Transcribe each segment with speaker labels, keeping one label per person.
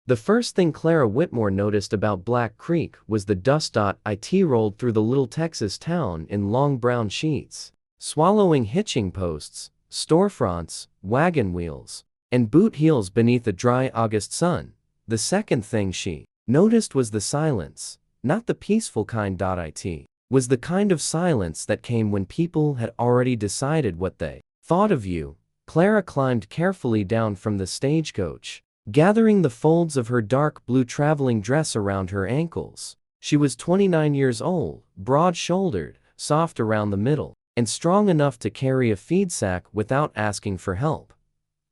Speaker 1: The first thing Clara Whitmore noticed about Black Creek was the dust. It rolled through the little Texas town in long brown sheets, swallowing hitching posts, storefronts, wagon wheels, and boot heels beneath a dry August sun. The second thing she noticed was the silence, not the peaceful kind. It was the kind of silence that came when people had already decided what they thought of you. Clara climbed carefully down from the stagecoach, gathering the folds of her dark blue traveling dress around her ankles. She was 29 years old, broad-shouldered, soft around the middle, and strong enough to carry a feed sack without asking for help.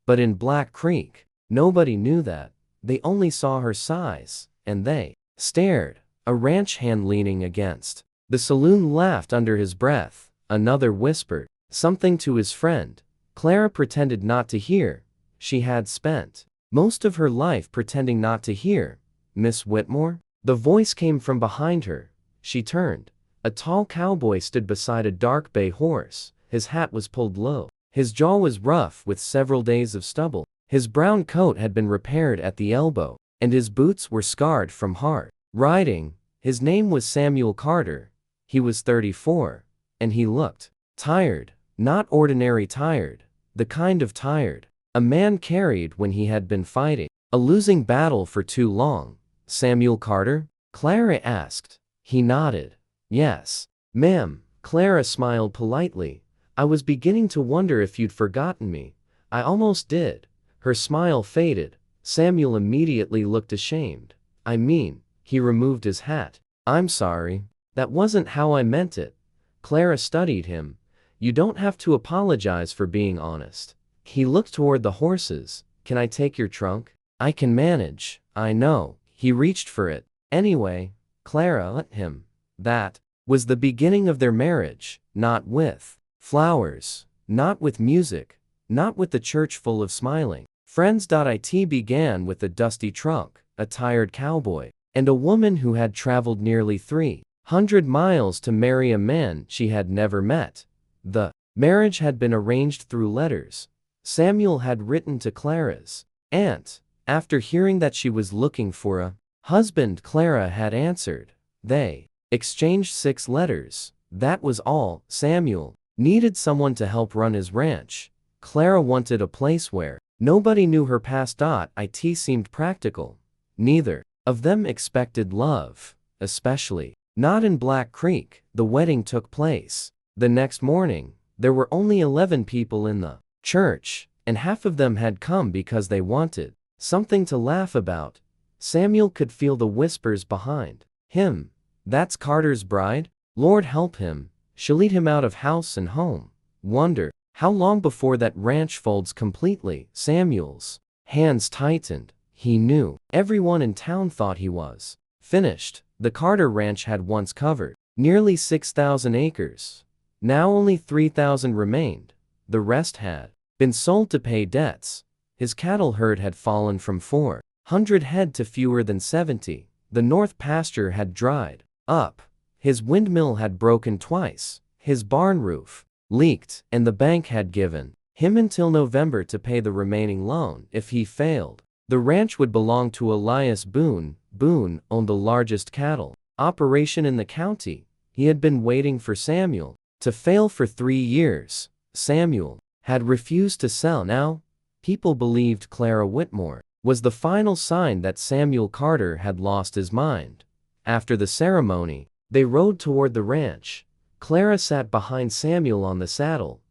Speaker 1: But in Black Creek, nobody knew that. They only saw her size, and they stared. A ranch hand leaning against the saloon laughed under his breath. Another whispered something to his friend. Clara pretended not to hear. She had spent most of her life pretending not to hear. "Miss Whitmore?" The voice came from behind her. She turned. A tall cowboy stood beside a dark bay horse. His hat was pulled low. His jaw was rough with several days of stubble. His brown coat had been repaired at the elbow, and his boots were scarred from hard riding. His name was Samuel Carter. He was 34, and he looked tired. Not ordinary tired, the kind of tired a man carried when he had been fighting a losing battle for too long. "Samuel Carter?" Clara asked. He nodded. "Yes, ma'am." Clara smiled politely. "I was beginning to wonder if you'd forgotten me." "I almost did." Her smile faded. Samuel immediately looked ashamed. "I mean," he removed his hat. "I'm sorry. That wasn't how I meant it." Clara studied him. "You don't have to apologize for being honest." He looked toward the horses. "Can I take your trunk?" "I can manage." "I know." He reached for it. "Anyway," Clara let him. That was the beginning of their marriage, not with flowers, not with music, not with the church full of smiling friends. It began with a dusty trunk, a tired cowboy, and a woman who had traveled nearly 300 miles to marry a man she had never met. The marriage had been arranged through letters. Samuel had written to Clara's aunt. After hearing that she was looking for a husband, Clara had answered. They exchanged 6 letters. That was all. Samuel needed someone to help run his ranch. Clara wanted a place where nobody knew her past. It seemed practical. Neither of them expected love, especially not in Black Creek. The wedding took place. The next morning, there were only 11 people in the church, and half of them had come because they wanted something to laugh about. Samuel could feel the whispers behind him. "That's Carter's bride? Lord help him. She'll eat him out of house and home. Wonder how long before that ranch folds completely." Samuel's hands tightened. He knew everyone in town thought he was finished. The Carter ranch had once covered nearly 6,000 acres. Now only 3,000 remained. The rest had been sold to pay debts. His cattle herd had fallen from 400 head to fewer than 70. The north pasture had dried up. His windmill had broken twice. His barn roof leaked, and the bank had given him until November to pay the remaining loan. If he failed, the ranch would belong to Elias Boone. Boone owned the largest cattle operation in the county. He had been waiting for Samuel to fail for 3 years. Samuel had refused to sell. Now, people believed Clara Whitmore was the final sign that Samuel Carter had lost his mind. After the ceremony, they rode toward the ranch. Clara sat behind Samuel on the saddle,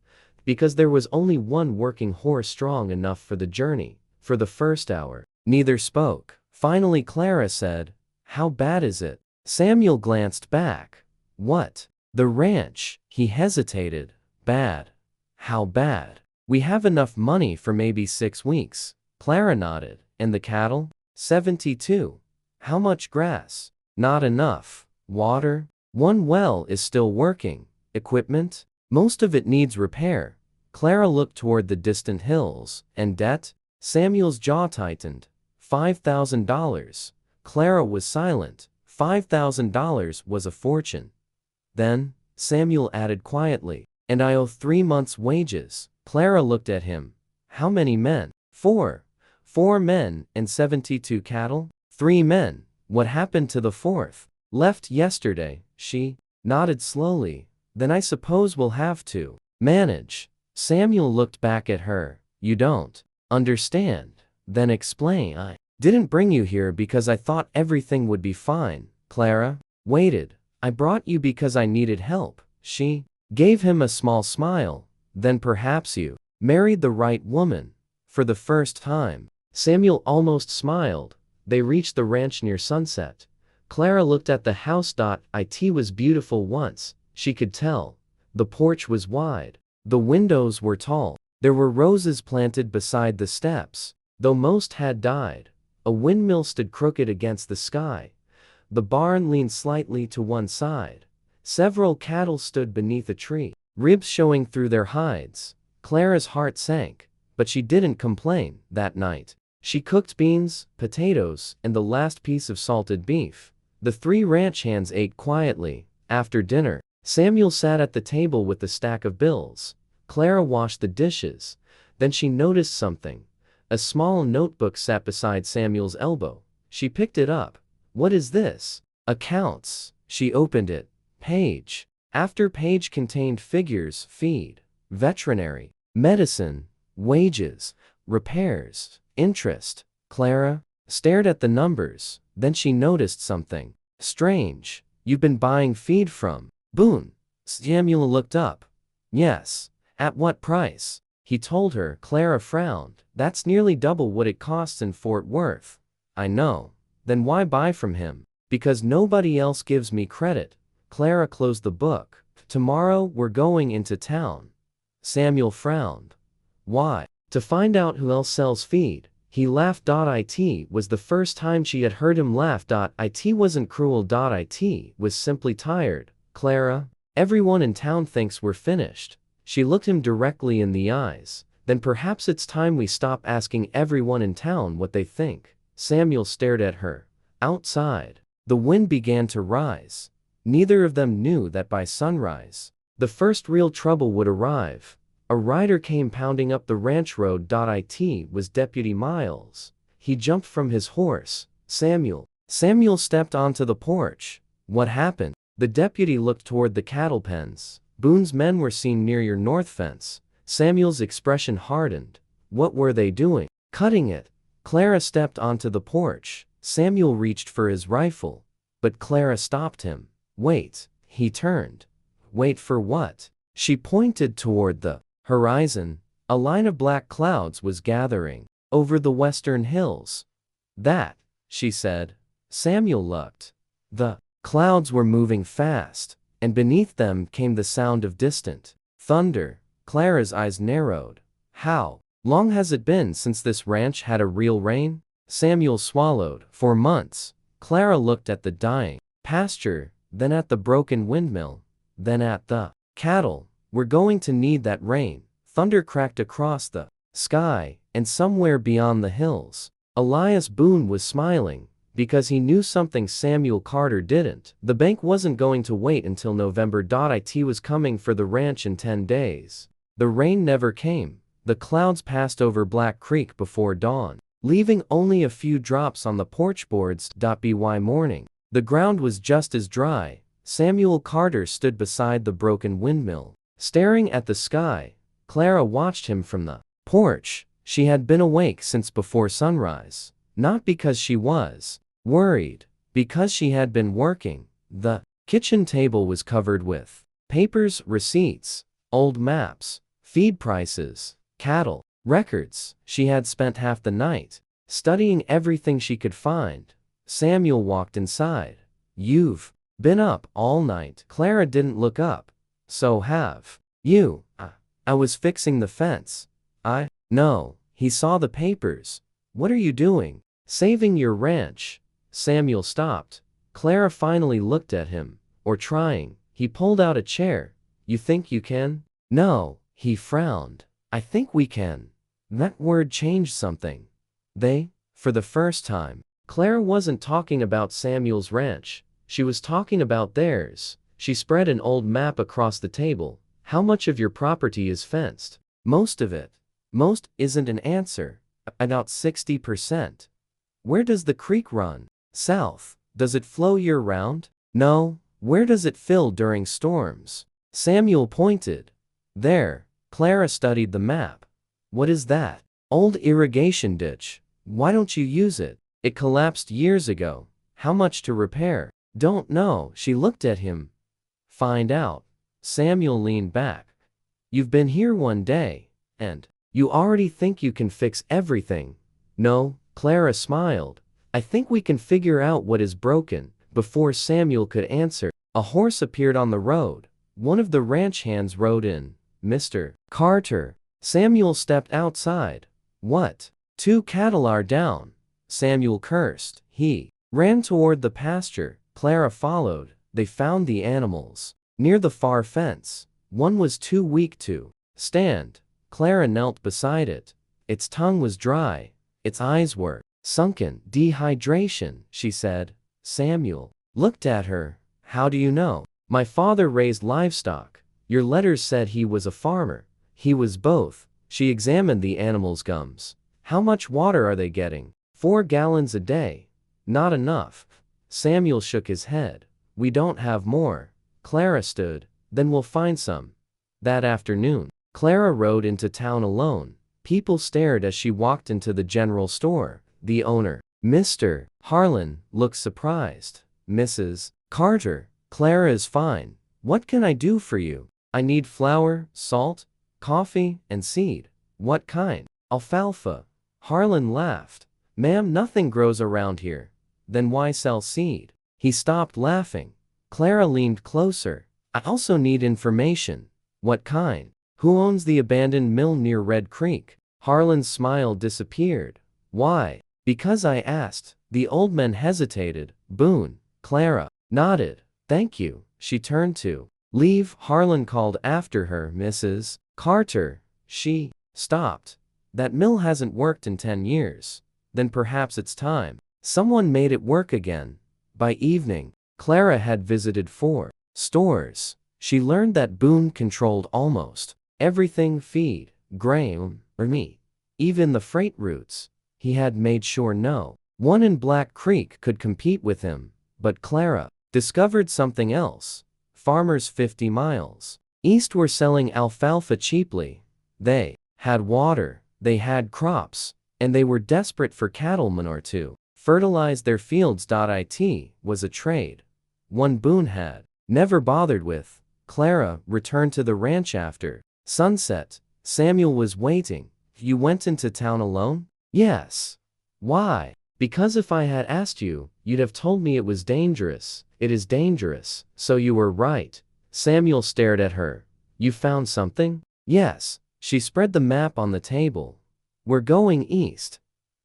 Speaker 1: because there was only one working horse strong enough for the journey. For the first hour, neither spoke. Finally Clara said, "How bad is it?" Samuel glanced back. "What?" "The ranch." He hesitated. "Bad. How bad?" "We have enough money for maybe 6 weeks." Clara nodded. "And the cattle?" 72. "How much grass?" "Not enough." "Water?" "One well is still working." "Equipment?" "Most of it needs repair." Clara looked toward the distant hills. "And debt?" Samuel's jaw tightened. $5,000. Clara was silent. $5,000 was a fortune. Then, Samuel added quietly, "And I owe 3 months' wages." Clara looked at him. "How many men?" 4. 4 men and 72 cattle? 3 men. What happened to the 4th? Left yesterday, she nodded slowly. Then I suppose we'll have to manage. Samuel looked back at her. You don't understand. Then explain. I didn't bring you here because I thought everything would be fine. Clara waited. I brought you because I needed help. She gave him a small smile. Then perhaps you married the right woman. For the first time, Samuel almost smiled. They reached the ranch near sunset. Clara looked at the house. It was beautiful once, she could tell. The porch was wide. The windows were tall. There were roses planted beside the steps, though most had died. A windmill stood crooked against the sky. The barn leaned slightly to one side. Several cattle stood beneath a tree, ribs showing through their hides. Clara's heart sank, but she didn't complain. That night, she cooked beans, potatoes, and the last piece of salted beef. The 3 ranch hands ate quietly. After dinner, Samuel sat at the table with the stack of bills. Clara washed the dishes. Then she noticed something. A small notebook sat beside Samuel's elbow. She picked it up. What is this? Accounts. She opened it. Page after page contained figures: feed, veterinary, medicine, wages, repairs, interest. Clara stared at the numbers. Then she noticed something strange. You've been buying feed from Boone. Samuel looked up. Yes. At what price? He told her. Clara frowned. That's nearly double what it costs in Fort Worth. I know. Then why buy from him? Because nobody else gives me credit. Clara closed the book. Tomorrow we're going into town. Samuel frowned. Why? To find out who else sells feed. He laughed. It was the first time she had heard him laugh. It wasn't cruel. It was simply tired. Clara, everyone in town thinks we're finished. She looked him directly in the eyes. Then perhaps it's time we stop asking everyone in town what they think. Samuel stared at her. Outside, the wind began to rise. Neither of them knew that by sunrise, the first real trouble would arrive. A rider came pounding up the ranch road. It was Deputy Miles. He jumped from his horse. Samuel stepped onto the porch. What happened? The deputy looked toward the cattle pens. Boone's men were seen near your north fence. Samuel's expression hardened. What were they doing? Cutting it. Clara stepped onto the porch. Samuel reached for his rifle, but Clara stopped him. Wait. He turned. Wait for what? She pointed toward the horizon. A line of black clouds was gathering over the western hills. That, she said. Samuel looked. The clouds were moving fast, and beneath them came the sound of distant thunder. Clara's eyes narrowed. How long has it been since this ranch had a real rain? Samuel swallowed. 4 months. Clara looked at the dying pasture, then at the broken windmill, then at the cattle. We're going to need that rain. Thunder cracked across the sky, and somewhere beyond the hills, Elias Boone was smiling, because he knew something Samuel Carter didn't. The bank wasn't going to wait until November. It was coming for the ranch in 10 days. The rain never came. The clouds passed over Black Creek before dawn, leaving only a few drops on the porch boards. By morning, the ground was just as dry. Samuel Carter stood beside the broken windmill, staring at the sky. Clara watched him from the porch. She had been awake since before sunrise, not because she was worried, because she had been working. The kitchen table was covered with papers, receipts, old maps, feed prices, cattle records. She had spent half the night studying everything she could find. Samuel walked inside. You've been up all night. Clara didn't look up. So have you? I was fixing the fence. No. He saw the papers. What are you doing? Saving your ranch. Samuel stopped. Clara finally looked at him. Or trying. He pulled out a chair. You think you can? No. He frowned. I think we can. That word changed something. They? For the first time, Clara wasn't talking about Samuel's ranch. She was talking about theirs. She spread an old map across the table. How much of your property is fenced? Most of it. Most isn't an answer. About 60%. Where does the creek run? South. Does it flow year-round? No. Where does it fill during storms? Samuel pointed. There. Clara studied the map. What is that? Old irrigation ditch. Why don't you use it? It collapsed years ago. How much to repair? Don't know. She looked at him. Find out. Samuel leaned back. You've been here one day, and you already think you can fix everything. No, Clara smiled. I think we can figure out what is broken. Before Samuel could answer, a horse appeared on the road. One of the ranch hands rode in. Mr. Carter. Samuel stepped outside. What? 2 cattle are down. Samuel cursed. He ran toward the pasture. Clara followed. They found the animals near the far fence. One was too weak to stand. Clara knelt beside it. Its tongue was dry. Its eyes were sunken. Dehydration, she said. Samuel looked at her. How do you know? My father raised livestock. Your letters said he was a farmer. He was both. She examined the animal's gums. How much water are they getting? 4 gallons a day. Not enough. Samuel shook his head. We don't have more. Clara stood. Then we'll find some. That afternoon, Clara rode into town alone. People stared as she walked into the general store. The owner, Mr. Harlan, looked surprised. Mrs. Carter, Clara is fine. What can I do for you? I need flour, salt, coffee, and seed. What kind? Alfalfa. Harlan laughed. Ma'am, nothing grows around here. Then why sell seed? He stopped laughing. Clara leaned closer. I also need information. What kind? Who owns the abandoned mill near Red Creek? Harlan's smile disappeared. Why? Because I asked. The old man hesitated. Boone. Clara nodded. Thank you. She turned to leave. Harlan called after her. Mrs. Carter. She stopped. That mill hasn't worked in 10 years. Then perhaps it's time someone made it work again. By evening, Clara had visited 4 stores. She learned that Boone controlled almost everything: feed, grain, or meat. Even the freight routes. He had made sure no one in Black Creek could compete with him. But Clara discovered something else. Farmers 50 miles east were selling alfalfa cheaply. They had water, they had crops, and they were desperate for cattle manure to fertilize their fields. It was a trade one Boone had never bothered with. Clara returned to the ranch after sunset. Samuel was waiting. You went into town alone? Yes. Why? Because if I had asked you, you'd have told me it was dangerous. It is dangerous. So you were right. Samuel stared at her. You found something? Yes. She spread the map on the table. We're going east.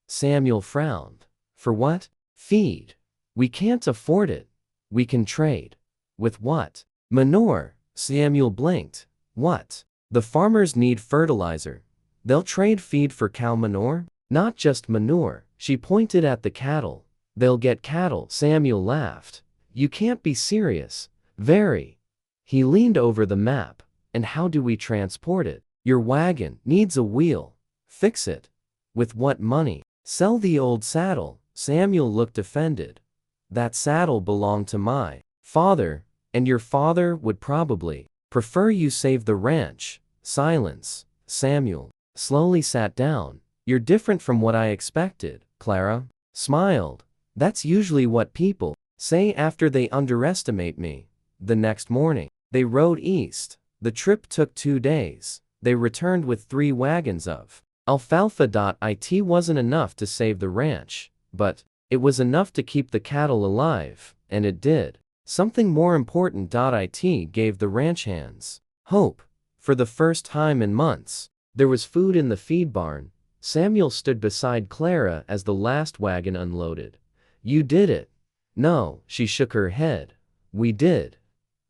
Speaker 1: Samuel frowned. For what? Feed. We can't afford it. We can trade. With what? Manure. Samuel blinked. What? The farmers need fertilizer. They'll trade feed for cow manure? Not just manure. She pointed at the cattle. They'll get cattle. Samuel laughed. You can't be serious. Very. He leaned over the map. And how do we transport it? Your wagon needs a wheel. Fix it. With what money? Sell the old saddle. Samuel looked offended. That saddle belonged to my father, and your father would probably prefer you save the ranch. Silence. Samuel slowly sat down. You're different from what I expected. Clara smiled. That's usually what people say after they underestimate me. The next morning, they rode east. The trip took 2 days. They returned with 3 wagons of alfalfa. It wasn't enough to save the ranch, but it was enough to keep the cattle alive, and it did something more important. It gave the ranch hands hope. For the first time in months, there was food in the feed barn. Samuel stood beside Clara as the last wagon unloaded. You did it. No, she shook her head. We did.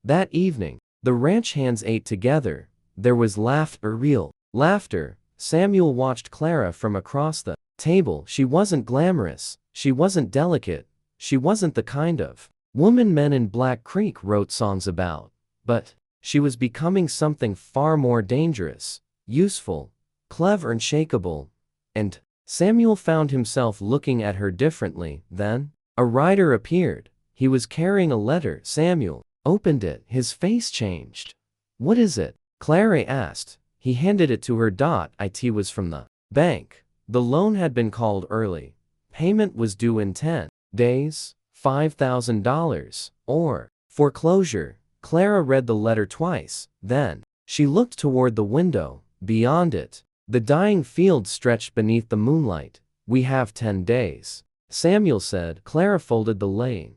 Speaker 1: That evening, the ranch hands ate together. There was laughter, real laughter. Samuel watched Clara from across the table. She wasn't glamorous. She wasn't delicate. She wasn't the kind of woman men in Black Creek wrote songs about. But she was becoming something far more dangerous, useful, clever, unshakable. And Samuel found himself looking at her differently. Then, a rider appeared. He was carrying a letter. Samuel opened it. His face changed. "What is it?" Clara asked. He handed it to her. It was from the bank. The loan had been called early. Payment was due in 10 days, $5,000, or foreclosure. Clara read the letter twice. Then, she looked toward the window. Beyond it, the dying field stretched beneath the moonlight. "We have 10 days. Samuel said. Clara folded the laying.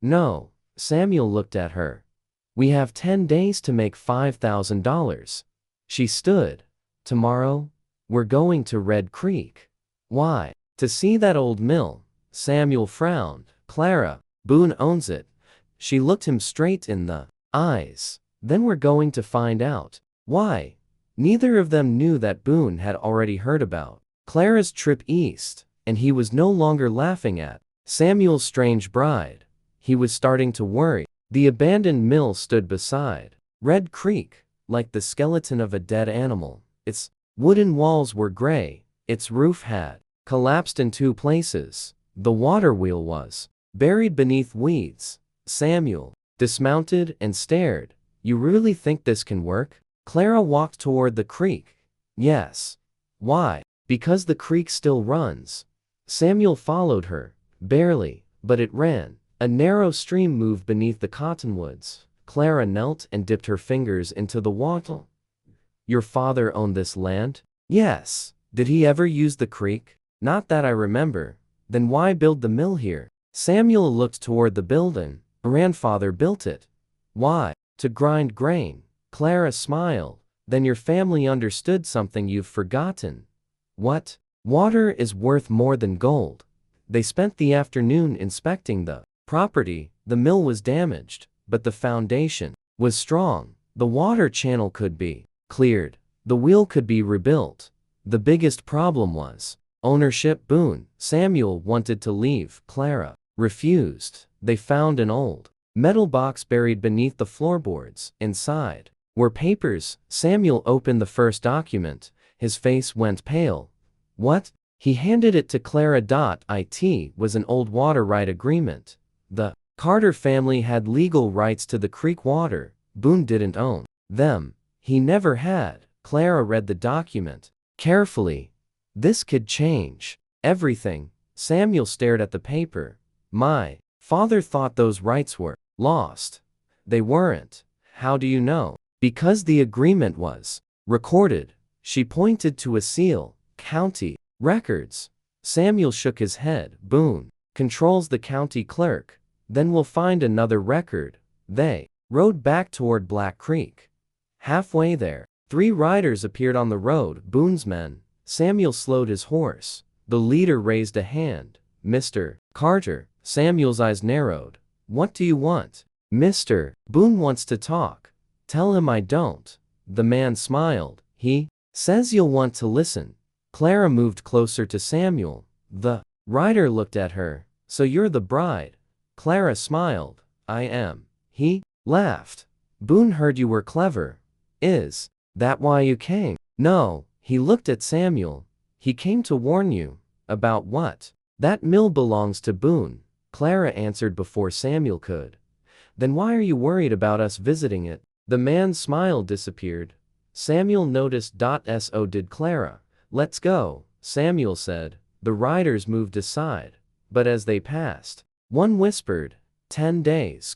Speaker 1: "No." Samuel looked at her. "We have 10 days to make $5,000. She stood. "Tomorrow? We're going to Red Creek." "Why?" "To see that old mill." Samuel frowned. "Clara, Boone owns it." She looked him straight in the eyes. "Then we're going to find out." "Why?" Neither of them knew that Boone had already heard about Clara's trip east, and he was no longer laughing at Samuel's strange bride. He was starting to worry. The abandoned mill stood beside Red Creek, like the skeleton of a dead animal. Its wooden walls were gray. Its roof had collapsed in 2 places. The water wheel was buried beneath weeds. Samuel dismounted and stared. "You really think this can work?" Clara walked toward the creek. "Yes." "Why?" "Because the creek still runs." Samuel followed her. Barely, but it ran. A narrow stream moved beneath the cottonwoods. Clara knelt and dipped her fingers into the water. "Your father owned this land?" "Yes." "Did he ever use the creek?" "Not that I remember." "Then why build the mill here?" Samuel looked toward the building. "Grandfather built it." "Why?" "To grind grain." Clara smiled. "Then your family understood something you've forgotten." "What?" "Water is worth more than gold." They spent the afternoon inspecting the property. The mill was damaged, but the foundation was strong. The water channel could be cleared. The wheel could be rebuilt. The biggest problem was ownership. Boone. Samuel wanted to leave. Clara refused. They found an old metal box buried beneath the floorboards. Inside were papers. Samuel opened the first document. His face went pale. "What?" He handed it to Clara. It was an old water right agreement. The Carter family had legal rights to the creek water. Boone didn't own them. He never had. Clara read the document carefully. "This could change everything." Samuel stared at the paper. "My father thought those rights were lost." "They weren't." "How do you know?" "Because the agreement was recorded." She pointed to a seal. "County records." Samuel shook his head. "Boone controls the county clerk." "Then we'll find another record." They rode back toward Black Creek. Halfway there, 3 riders appeared on the road. Boone's men. Samuel slowed his horse. The leader raised a hand. "Mr. Carter." Samuel's eyes narrowed. "What do you want?" "Mr. Boone wants to talk." "Tell him I don't." The man smiled. "He says you'll want to listen." Clara moved closer to Samuel. The rider looked at her. "So you're the bride?" Clara smiled. "I am." He laughed. "Boone heard you were clever. Is that why you came?" "No." He looked at Samuel. "He came to warn you." "About what?" "That mill belongs to Boone." Clara answered before Samuel could. "Then why are you worried about us visiting it?" The man's smile disappeared. Samuel noticed. So did Clara. "Let's go," Samuel said. The riders moved aside. But as they passed, one whispered, 10 days.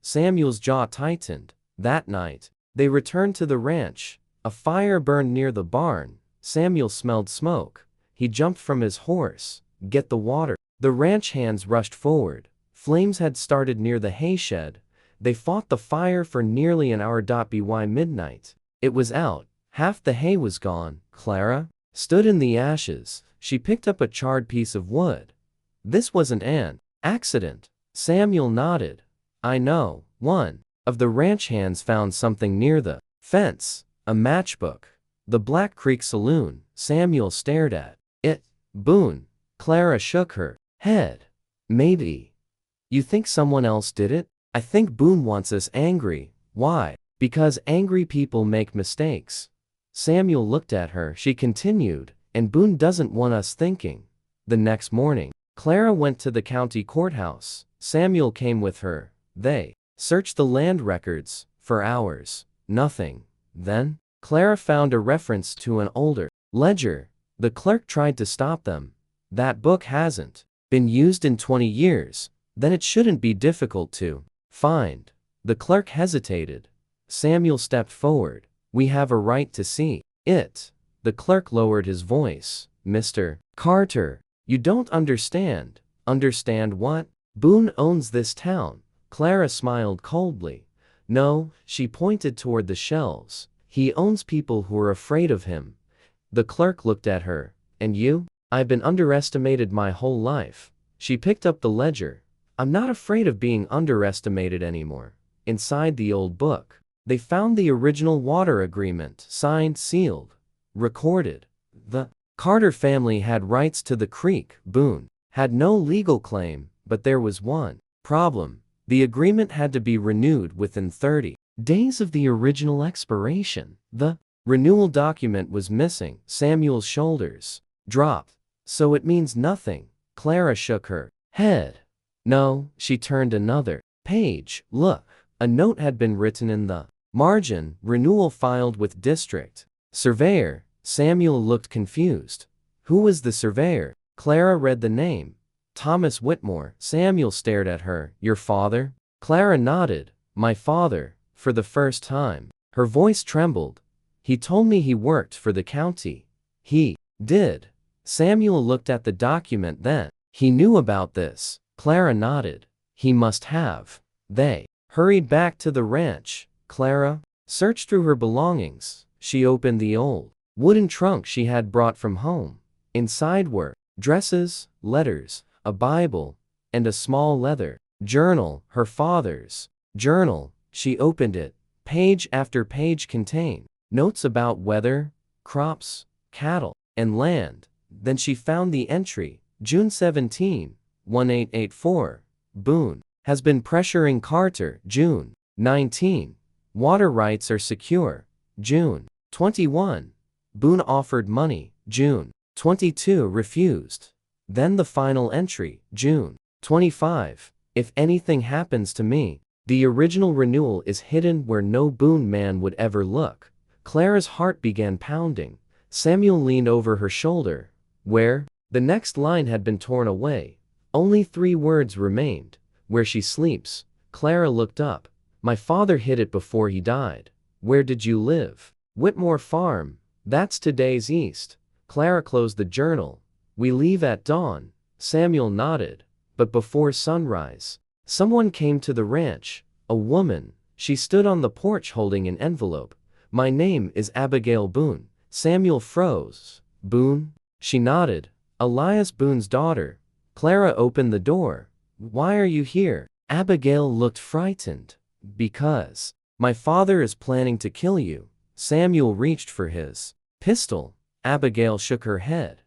Speaker 1: Samuel's jaw tightened. That night, they returned to the ranch. A fire burned near the barn. Samuel smelled smoke. He jumped from his horse. "Get the water." The ranch hands rushed forward. Flames had started near the hayshed. They fought the fire for nearly an hour. By midnight, it was out. Half the hay was gone. Clara stood in the ashes. She picked up a charred piece of wood. "This wasn't an accident." Samuel nodded. "I know." One of the ranch hands found something near the fence. A matchbook. "The Black Creek Saloon." Samuel stared at it. "Boone." Clara shook her head. "Maybe. You think someone else did it?" "I think Boone wants us angry." "Why?" "Because angry people make mistakes." Samuel looked at her. She continued, and Boone doesn't want us thinking. The next morning, Clara went to the county courthouse. Samuel came with her. They searched the land records for hours. Nothing. Then, Clara found a reference to an older ledger. The clerk tried to stop them. That book hasn't been used in 20 years. Then it shouldn't be difficult to find. The clerk hesitated. Samuel stepped forward. We have a right to see it. The clerk lowered his voice. Mr. Carter, you don't understand. Understand what? Boone owns this town. Clara smiled coldly. No, she pointed toward the shelves. He owns people who are afraid of him. The clerk looked at her. And you? I've been underestimated my whole life. She picked up the ledger. I'm not afraid of being underestimated anymore. Inside the old book, they found the original water agreement, signed, sealed, recorded. The Carter family had rights to the creek. Boone had no legal claim, but there was one problem. The agreement had to be renewed within 30 days of the original expiration. The renewal document was missing. Samuel's shoulders dropped. So it means nothing. Clara shook her head. No, she turned another page. Look, a note had been written in the margin. Renewal filed with district surveyor. Samuel looked confused. Who was the surveyor? Clara read the name. Thomas Whitmore. Samuel stared at her. Your father? Clara nodded. My father. For the first time. Her voice trembled. He told me he worked for the county. He did. Samuel looked at the document then. He knew about this. Clara nodded. He must have. They hurried back to the ranch. Clara searched through her belongings. She opened the old wooden trunk she had brought from home. Inside were dresses, letters, a Bible, and a small leather journal, her father's journal. She opened it. Page after page contained notes about weather, crops, cattle, and land. Then she found the entry, June 17, 1884. Boone has been pressuring Carter. June 19. Water rights are secure. June 21. Boone offered money. June 22. Refused. Then the final entry, June 25. If anything happens to me, the original renewal is hidden where no Boone man would ever look. Clara's heart began pounding. Samuel leaned over her shoulder. Where? The next line had been torn away. Only 3 words remained. Where she sleeps. Clara looked up. My father hid it before he died. Where did you live? Whitmore Farm. That's today's east. Clara closed the journal. We leave at dawn. Samuel nodded. But before sunrise, someone came to the ranch. A woman. She stood on the porch holding an envelope. My name is Abigail Boone. Samuel froze. Boone? She nodded. Elias Boone's daughter. Clara opened the door. Why are you here? Abigail looked frightened. Because my father is planning to kill you. Samuel reached for his pistol. Abigail shook her head.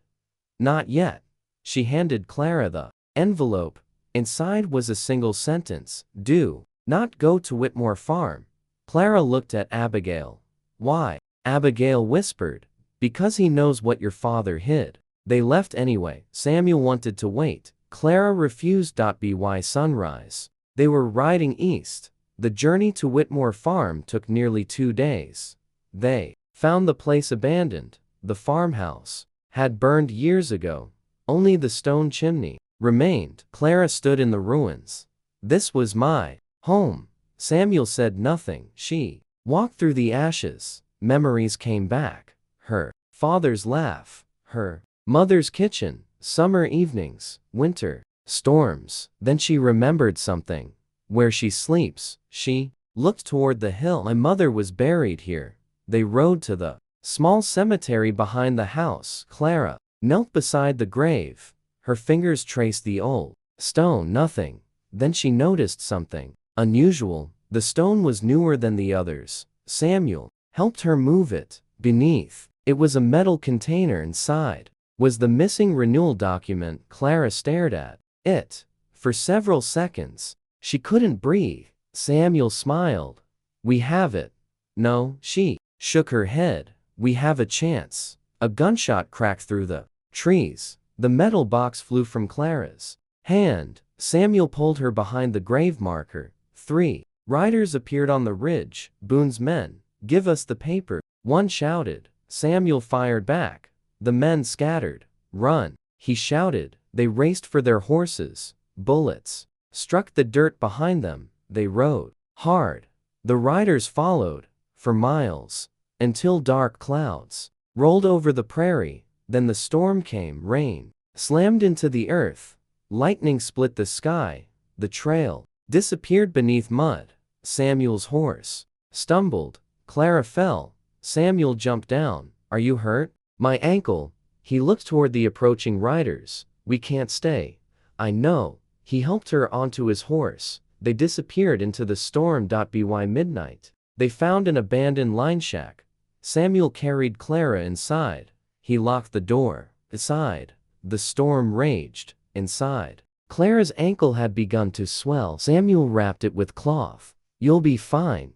Speaker 1: Not yet. She handed Clara the envelope. Inside was a single sentence. Do not go to Whitmore Farm. Clara looked at Abigail. Why? Abigail whispered. Because he knows what your father hid. They left anyway. Samuel wanted to wait. Clara refused. By sunrise, they were riding east. The journey to Whitmore Farm took nearly 2 days. They found the place abandoned. The farmhouse had burned years ago. Only the stone chimney remained. Clara stood in the ruins. This was my home. Samuel said nothing. She walked through the ashes. Memories came back. Her father's laugh. Her mother's kitchen. Summer evenings. Winter storms. Then she remembered something. Where she sleeps. She looked toward the hill. My mother was buried here. They rode to the small cemetery behind the house. Clara knelt beside the grave. Her fingers traced the old stone. Nothing. Then she noticed something unusual. The stone was newer than the others. Samuel helped her move it. Beneath, it was a metal container. Inside was the missing renewal document. Clara stared at it for several seconds. She couldn't breathe. Samuel smiled. We have it. No, she shook her head. We have a chance. A gunshot cracked through the trees. The metal box flew from Clara's hand. Samuel pulled her behind the grave marker. 3 riders appeared on the ridge. Boone's men. "Give us the paper," one shouted. Samuel fired back. The men scattered. "Run," he shouted. They raced for their horses. Bullets struck the dirt behind them. They rode hard. The riders followed for miles until dark clouds rolled over the prairie. Then the storm came. Rain slammed into the earth. Lightning split the sky. The trail disappeared beneath mud. Samuel's horse stumbled. Clara fell. Samuel jumped down. "Are you hurt?" "My ankle." He looked toward the approaching riders. "We can't stay." "I know." He helped her onto his horse. They disappeared into the storm. By midnight, they found an abandoned line shack. Samuel carried Clara inside. He locked the door. Inside, the storm raged. Inside, Clara's ankle had begun to swell. Samuel wrapped it with cloth. "You'll be fine.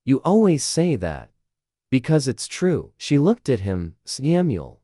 Speaker 1: You always say that." "Because it's true." She looked at him. "Samuel."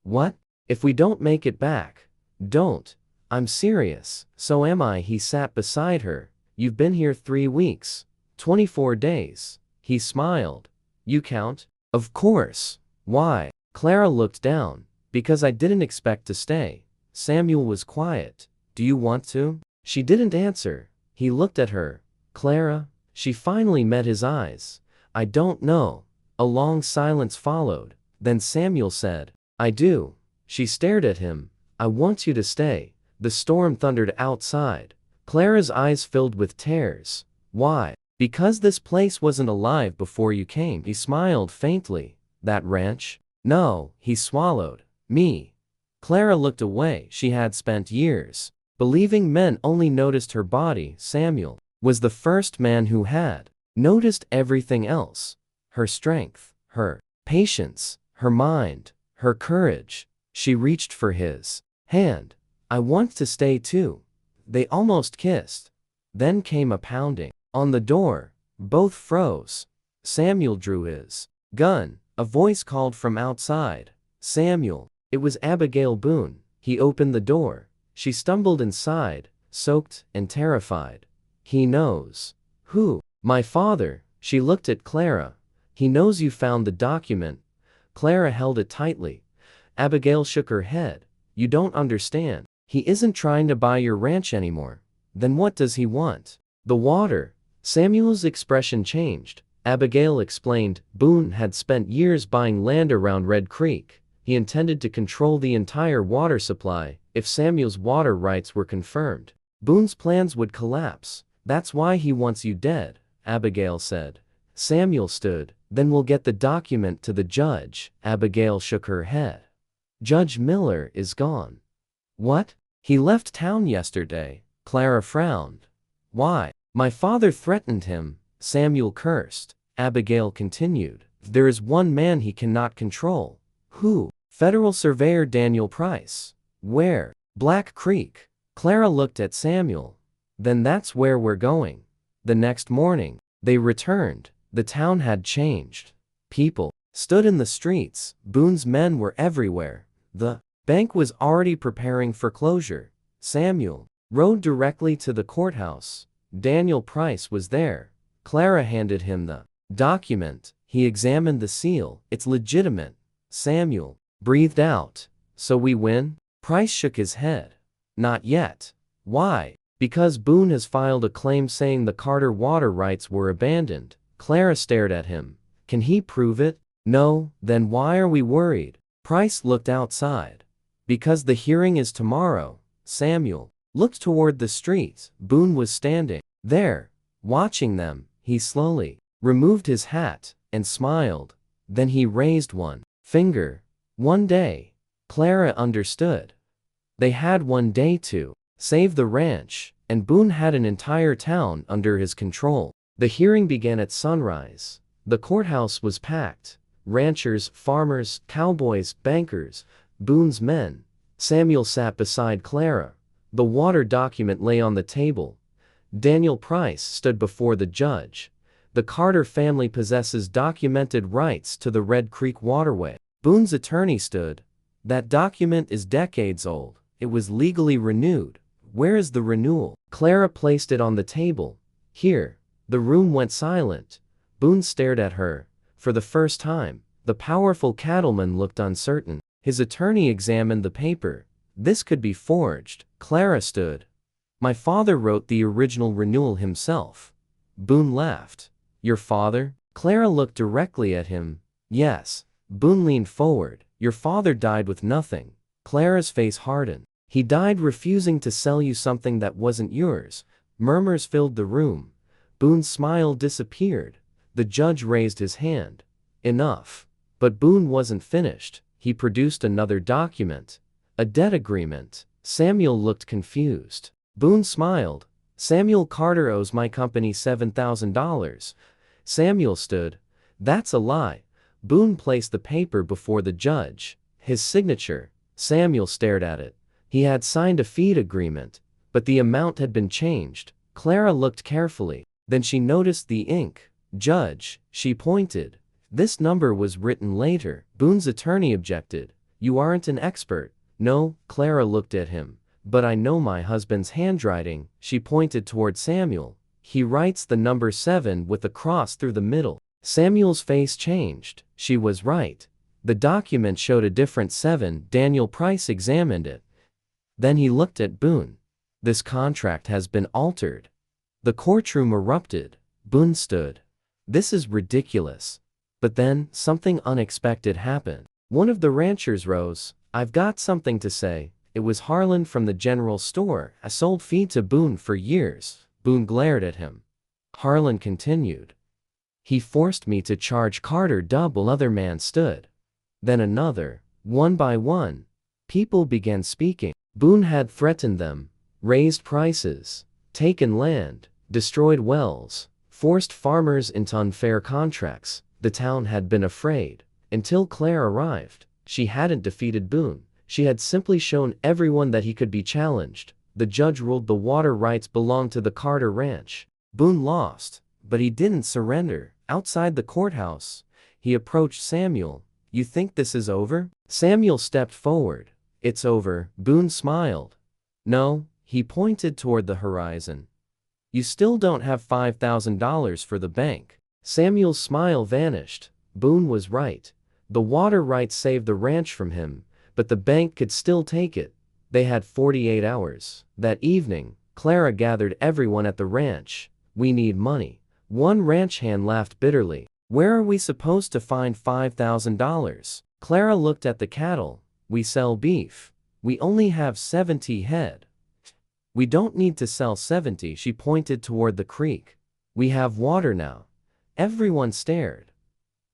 Speaker 1: "What?" "If we don't make it back." "Don't." "I'm serious." "So am I." He sat beside her. "You've been here 3 weeks. 24 days. He smiled. "You count?" "Of course." "Why?" Clara looked down. "Because I didn't expect to stay." Samuel was quiet. "Do you want to?" She didn't answer. He looked at her. "Clara?" She finally met his eyes. "I don't know." A long silence followed. Then Samuel said, "I do." She stared at him. "I want you to stay." The storm thundered outside. Clara's eyes filled with tears. "Why?" "Because this place wasn't alive before you came." He smiled faintly. "That ranch?" "No." He swallowed. "Me." Clara looked away. She had spent years believing men only noticed her body. Samuel was the first man who had noticed everything else. Her strength, her patience, her mind, her courage. She reached for his hand. "I want to stay too." They almost kissed. Then came a pounding on the door. Both froze. Samuel drew his gun. A voice called from outside. "Samuel." It was Abigail Boone. He opened the door. She stumbled inside, soaked and terrified. "He knows." "Who?" "My father." She looked at Clara. "He knows you found the document." Clara held it tightly. Abigail shook her head. "You don't understand. He isn't trying to buy your ranch anymore." "Then what does he want?" "The water." Samuel's expression changed. Abigail explained. Boone had spent years buying land around Red Creek. He intended to control the entire water supply. If Samuel's water rights were confirmed, Boone's plans would collapse. "That's why he wants you dead," Abigail said. Samuel stood. "Then we'll get the document to the judge." Abigail shook her head. "Judge Miller is gone." "What?" "He left town yesterday." Clara frowned. "Why?" "My father threatened him." Samuel cursed. Abigail continued. "There is one man he cannot control." "Who?" "Federal Surveyor Daniel Price." "Where?" "Black Creek." Clara looked at Samuel. "Then that's where we're going." The next morning, they returned. The town had changed. People stood in the streets. Boone's men were everywhere. The bank was already preparing for closure. Samuel rode directly to the courthouse. Daniel Price was there. Clara handed him the document. He examined the seal. "It's legitimate." Samuel breathed out. "So we win?" Price shook his head. "Not yet." "Why?" "Because Boone has filed a claim saying the Carter water rights were abandoned." Clara stared at him. "Can he prove it?" "No." "Then why are we worried?" Price looked outside. "Because the hearing is tomorrow." Samuel looked toward the street. Boone was standing there, watching them. He slowly removed his hat and smiled. Then he raised one finger. "One day." Clara understood. They had one day to save the ranch, and Boone had an entire town under his control. The hearing began at sunrise. The courthouse was packed. Ranchers, farmers, cowboys, bankers, Boone's men. Samuel sat beside Clara. The water document lay on the table. Daniel Price stood before the judge. "The Carter family possesses documented rights to the Red Creek waterway." Boone's attorney stood. That document is decades old. It was legally renewed. Where is the renewal? Clara placed it on the table. Here. The room went silent. Boone stared at her. For the first time, the powerful cattleman looked uncertain. His attorney examined the paper. This could be forged. Clara stood. My father wrote the original renewal himself. Boone laughed. Your father? Clara looked directly at him. Yes. Boone leaned forward. Your father died with nothing. Clara's face hardened. He died refusing to sell you something that wasn't yours. Murmurs filled the room. Boone's smile disappeared. The judge raised his hand. Enough. But Boone wasn't finished. He produced another document. A debt agreement. Samuel looked confused. Boone smiled. Samuel Carter owes my company $7,000. Samuel stood. That's a lie. Boone placed the paper before the judge. His signature. Samuel stared at it. He had signed a feed agreement, but the amount had been changed. Clara looked carefully. Then she noticed the ink. Judge, she pointed. This number was written later. Boone's attorney objected. You aren't an expert. No, Clara looked at him. But I know my husband's handwriting. She pointed toward Samuel. He writes the number 7 with a cross through the middle. Samuel's face changed. She was right. The document showed a different 7. Daniel Price examined it. Then he looked at Boone. This contract has been altered. The courtroom erupted. Boone stood. This is ridiculous. But then, something unexpected happened. One of the ranchers rose. I've got something to say. It was Harlan from the general store. I sold feed to Boone for years. Boone glared at him. Harlan continued. He forced me to charge Carter double. Other man stood. Then another. One by one. People began speaking. Boone had threatened them. Raised prices. Taken land. Destroyed wells. Forced farmers into unfair contracts. The town had been afraid. Until Claire arrived. She hadn't defeated Boone. She had simply shown everyone that he could be challenged. The judge ruled the water rights belonged to the Carter Ranch. Boone lost, but he didn't surrender. Outside the courthouse, he approached Samuel. You think this is over? Samuel stepped forward. It's over. Boone smiled. No, he pointed toward the horizon. You still don't have $5,000 for the bank. Samuel's smile vanished. Boone was right. The water rights saved the ranch from him, but the bank could still take it. They had 48 hours. That evening, Clara gathered everyone at the ranch. We need money. One ranch hand laughed bitterly. Where are we supposed to find $5,000? Clara looked at the cattle. We sell beef. We only have 70 head. We don't need to sell 70. She pointed toward the creek. We have water now. Everyone stared.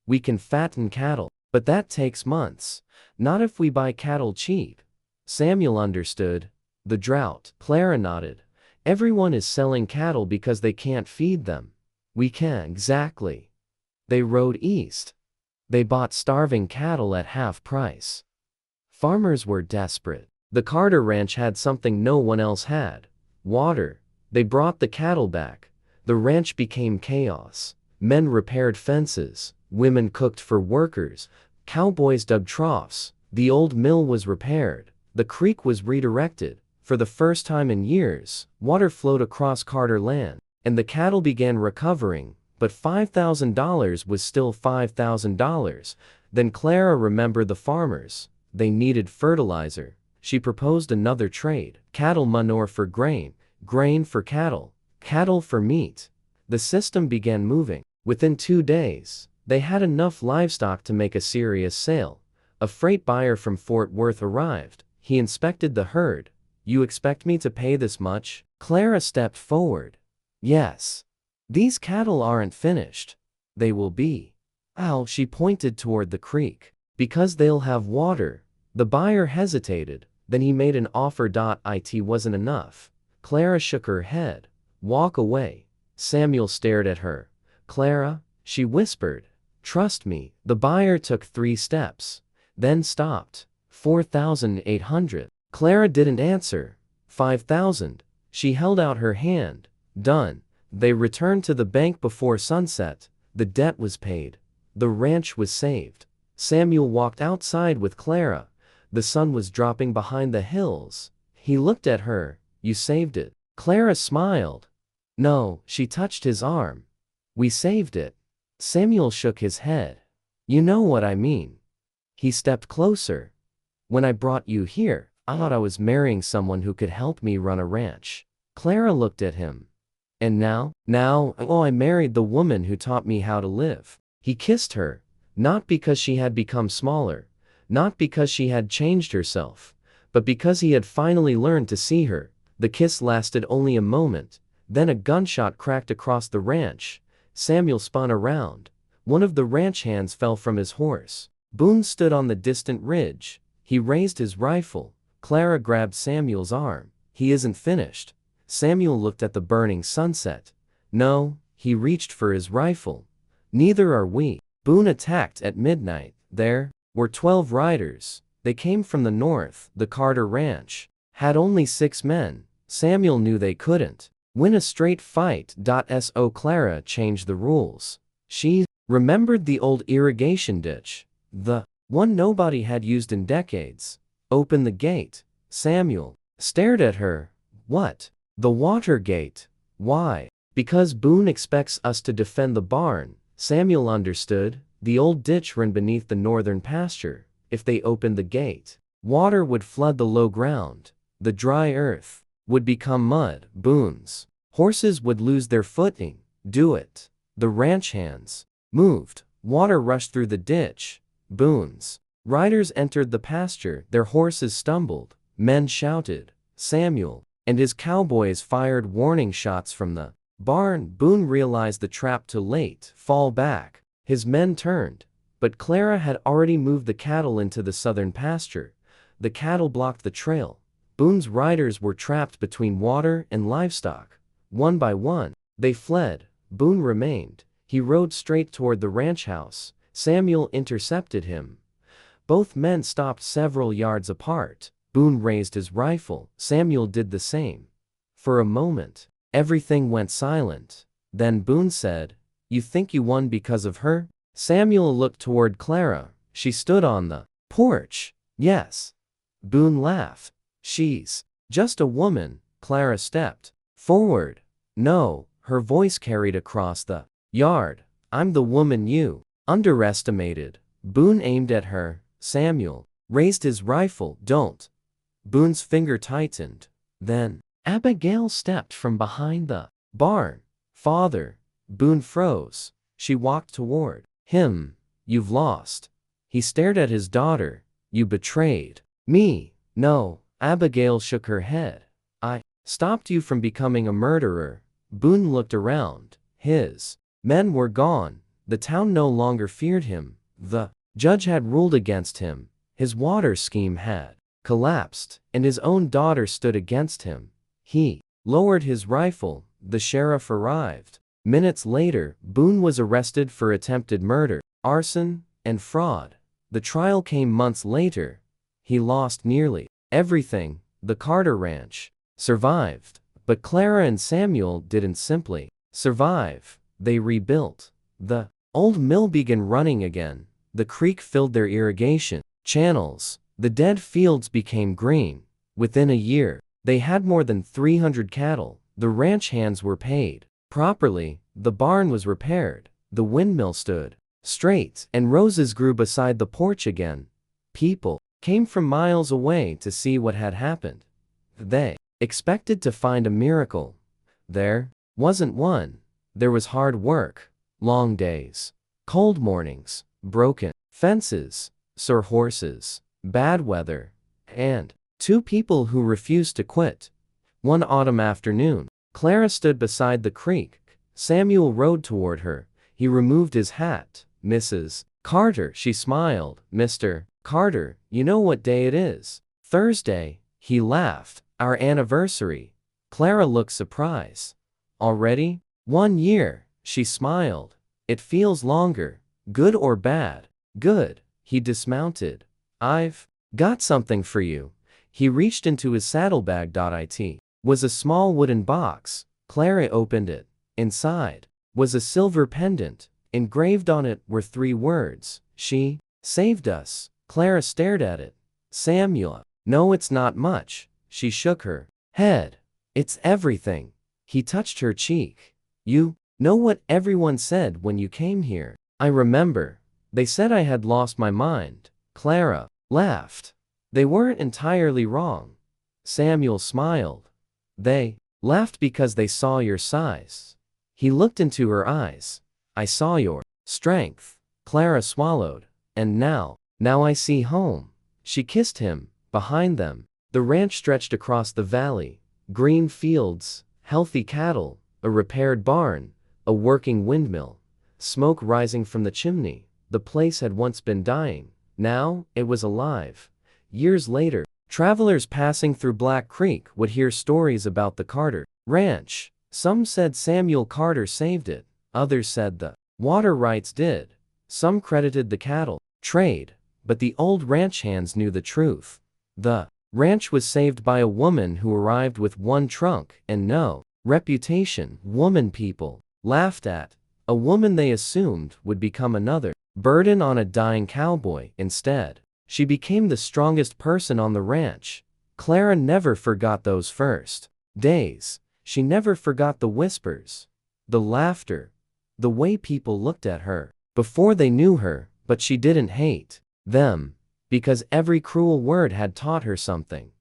Speaker 1: We can fatten cattle, but that takes months. Not if we buy cattle cheap. Samuel understood. The drought. Clara nodded. Everyone is selling cattle because they can't feed them. We can. Exactly. They rode east. They bought starving cattle at half price. Farmers were desperate. The Carter Ranch had something no one else had. Water. They brought the cattle back. The ranch became chaos. Men repaired fences. Women cooked for workers. Cowboys dug troughs. The old mill was repaired. The creek was redirected. For the first time in years, water flowed across Carter land, and the cattle began recovering, but $5,000 was still $5,000. Then Clara remembered the farmers. They needed fertilizer. She proposed another trade. Cattle manure for grain. Grain for cattle. Cattle for meat. The system began moving. Within 2 days, they had enough livestock to make a serious sale. A freight buyer from Fort Worth arrived. He inspected the herd. You expect me to pay this much? Clara stepped forward. Yes. These cattle aren't finished. They will be. Ow, she pointed toward the creek. Because they'll have water. The buyer hesitated. Then he made an offer. It wasn't enough. Clara shook her head. Walk away. Samuel stared at her. Clara, she whispered. Trust me. The buyer took 3 steps. Then stopped. 4,800. Clara didn't answer. 5,000. She held out her hand. Done. They returned to the bank before sunset. The debt was paid. The ranch was saved. Samuel walked outside with Clara. The sun was dropping behind the hills. He looked at her. You saved it. Clara smiled. No, she touched his arm. We saved it. Samuel shook his head. You know what I mean. He stepped closer. When I brought you here, I thought I was marrying someone who could help me run a ranch. Clara looked at him. And now? Oh, I married the woman who taught me how to live. He kissed her, not because she had become smaller, not because she had changed herself, but because he had finally learned to see her. The kiss lasted only a moment, then a gunshot cracked across the ranch. Samuel spun around. One of the ranch hands fell from his horse. Boone stood on the distant ridge. He raised his rifle. Clara grabbed Samuel's arm. He isn't finished. Samuel looked at the burning sunset. No, he reached for his rifle. Neither are we. Boone attacked at midnight. There were 12 riders. They came from the north. The Carter Ranch had only 6 men. Samuel knew they couldn't win a straight fight. So Clara changed the rules. She remembered the old irrigation ditch, the one nobody had used in decades. Open the gate. Samuel stared at her. What? The water gate. Why? Because Boone expects us to defend the barn. Samuel understood. The old ditch ran beneath the northern pasture. If they opened the gate, water would flood the low ground. The dry earth would become mud. Boone's horses would lose their footing. Do it. The ranch hands moved. Water rushed through the ditch. Boone's riders entered the pasture. Their horses stumbled. Men shouted. Samuel and his cowboys fired warning shots from the barn. Boone realized the trap too late. Fall back. His men turned, but Clara had already moved the cattle into the southern pasture. The cattle blocked the trail. Boone's riders were trapped between water and livestock. One by one, they fled. Boone remained. He rode straight toward the ranch house. Samuel intercepted him. Both men stopped several yards apart. Boone raised his rifle. Samuel did the same. For a moment, everything went silent. Then Boone said, "You think you won because of her?" Samuel looked toward Clara. She stood on the porch. Yes. Boone laughed. She's just a woman. Clara stepped forward. No, her voice carried across the yard. I'm the woman you underestimated. Boone aimed at her. Samuel raised his rifle. Don't. Boone's finger tightened. Then Abigail stepped from behind the barn. Father. Boone froze. She walked toward him. You've lost. He stared at his daughter. You betrayed me. No. Abigail shook her head. I stopped you from becoming a murderer. Boone looked around. His men were gone. The town no longer feared him. The judge had ruled against him. His water scheme had collapsed, and his own daughter stood against him. He lowered his rifle. The sheriff arrived. Minutes later, Boone was arrested for attempted murder, arson, and fraud. The trial came months later. He lost nearly everything. The Carter Ranch survived, but Clara and Samuel didn't simply survive. They rebuilt. The old mill began running again. The creek filled their irrigation channels. The dead fields became green. Within a year, they had more than 300 cattle. The ranch hands were paid properly. The barn was repaired. The windmill stood straight, and roses grew beside the porch again. People came from miles away to see what had happened. They expected to find a miracle. There wasn't one. There was hard work, long days, cold mornings, broken fences, sore horses, bad weather, and 2 people who refused to quit. One autumn afternoon, Clara stood beside the creek. Samuel rode toward her. He removed his hat. Mrs. Carter, she smiled. Mr. Carter, you know what day it is? Thursday. He laughed. Our anniversary. Clara looked surprised. Already? 1 year. She smiled. It feels longer. Good or bad? Good. He dismounted. I've got something for you. He reached into his saddlebag. It was a small wooden box. Clara opened it. Inside was a silver pendant. Engraved on it were 3 words. She Saved us. Clara stared at it. Samuel. No, it's not much. She shook her head. It's everything. He touched her cheek. You know what everyone said when you came here? I remember. They said I had lost my mind. Clara laughed. They weren't entirely wrong. Samuel smiled. They laughed because they saw your size. He looked into her eyes. I saw your strength. Clara swallowed. And now I see home. She kissed him. Behind them, the ranch stretched across the valley. Green fields, healthy cattle, a repaired barn, a working windmill, smoke rising from the chimney. The place had once been dying. Now, it was alive. Years later, travelers passing through Black Creek would hear stories about the Carter Ranch. Some said Samuel Carter saved it. Others said the water rights did. Some credited the cattle trade. But the old ranch hands knew the truth. The ranch was saved by a woman who arrived with one trunk and no reputation. Woman people laughed at. A woman they assumed would become another burden on a dying cowboy. Instead, she became the strongest person on the ranch. Clara never forgot those first days. She never forgot the whispers, the laughter, the way people looked at her before they knew her. But she didn't hate them, because every cruel word had taught her something.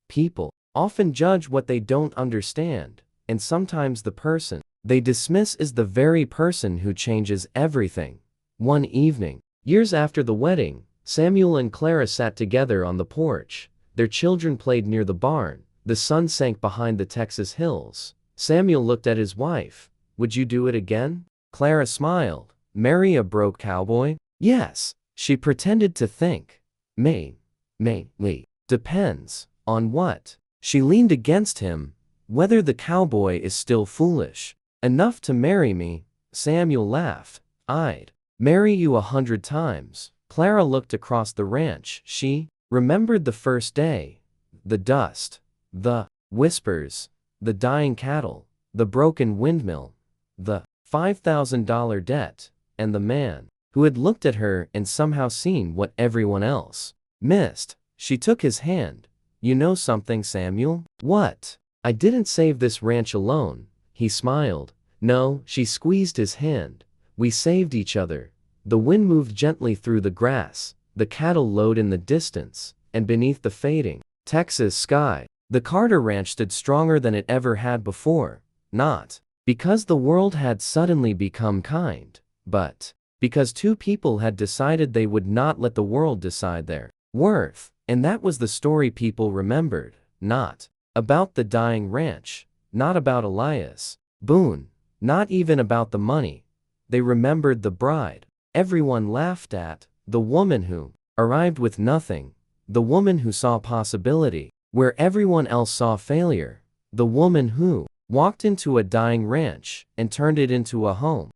Speaker 1: People often judge what they don't understand, and sometimes the person they dismiss is the very person who changes everything. One evening, years after the wedding, Samuel and Clara sat together on the porch. Their children played near the barn. The sun sank behind the Texas hills. Samuel looked at his wife. Would you do it again? Clara smiled. Marry a broke cowboy? Yes. She pretended to think. Maybe. Depends. On what? She leaned against him. Whether the cowboy is still foolish enough to marry me. Samuel laughed. I'd marry you 100 times. Clara looked across the ranch. She remembered the first day. The dust. The whispers. The dying cattle. The broken windmill. The $5,000 debt. And the man who had looked at her and somehow seen what everyone else missed. She took his hand. You know something, Samuel? What? I didn't save this ranch alone. He smiled. No, she squeezed his hand. We saved each other. The wind moved gently through the grass. The cattle lowed in the distance, and beneath the fading Texas sky, the Carter Ranch stood stronger than it ever had before. Not because the world had suddenly become kind, but because two people had decided they would not let the world decide their worth. And that was the story people remembered. Not about the dying ranch. Not about Elias Boone. Not even about the money. They remembered the bride everyone laughed at. The woman who arrived with nothing. The woman who saw possibility where everyone else saw failure. The woman who walked into a dying ranch and turned it into a home.